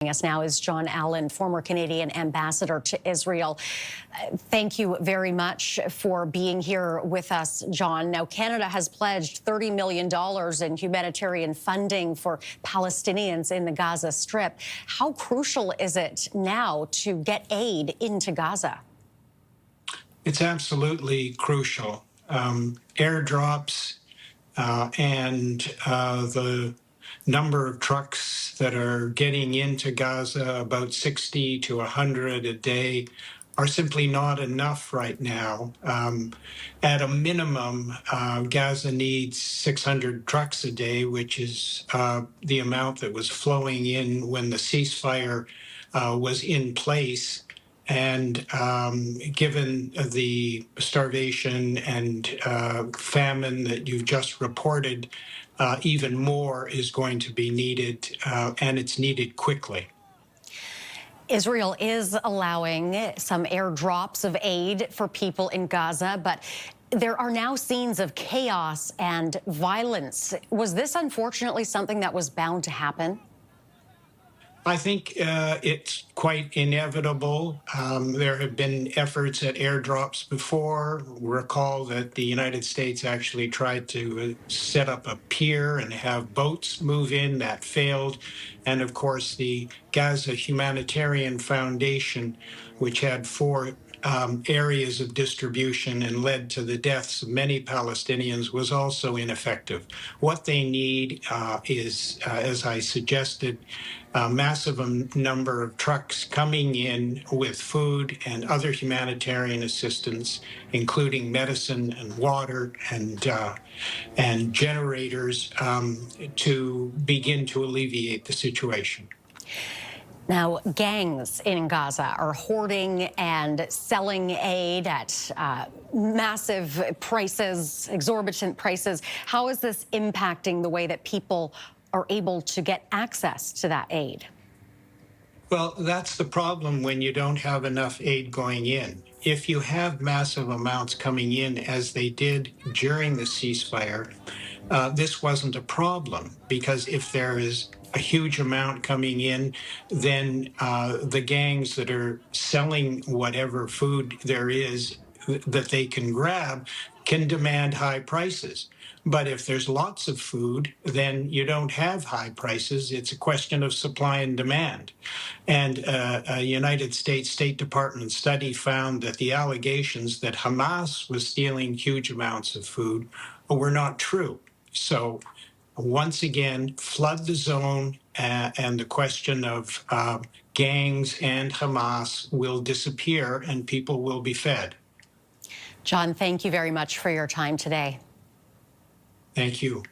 Joining us now is Jon Allen, former Canadian ambassador to Israel. Thank you very much for being here with us, Jon. Now, Canada has pledged $30 million in humanitarian funding for Palestinians in the Gaza Strip. How crucial is it now to get aid into Gaza? It's absolutely crucial. Airdrops and the number of trucks that are getting into Gaza, about 60 to 100 a day, are simply not enough right now. At a minimum, Gaza needs 600 trucks a day, which is the amount that was flowing in when the ceasefire was in place. And given the starvation and famine that you've just reported, even more is going to be needed, and it's needed quickly. Israel is allowing some airdrops of aid for people in Gaza, but there are now scenes of chaos and violence. Was this unfortunately something that was bound to happen? I think it's quite inevitable. There have been efforts at airdrops before. Recall that the United States actually tried to set up a pier and have boats move in. That failed. And of course, the Gaza Humanitarian Foundation, which had four areas of distribution and led to the deaths of many Palestinians, was also ineffective. What they need is, as I suggested, a massive number of trucks coming in with food and other humanitarian assistance, including medicine and water and generators, to begin to alleviate the situation. Now, gangs in Gaza are hoarding and selling aid at massive prices, exorbitant prices. How is this impacting the way that people are able to get access to that aid? Well, that's the problem when you don't have enough aid going in. If you have massive amounts coming in, as they did during the ceasefire, this wasn't a problem, because if there is a huge amount coming in, then the gangs that are selling whatever food there is that they can grab can demand high prices. But if there's lots of food, then you don't have high prices. It's a question of supply and demand. And a United States State Department study found that the allegations that Hamas was stealing huge amounts of food were not true. So once again, flood the zone, and the question of gangs and Hamas will disappear and people will be fed. Jon, thank you very much for your time today. Thank you.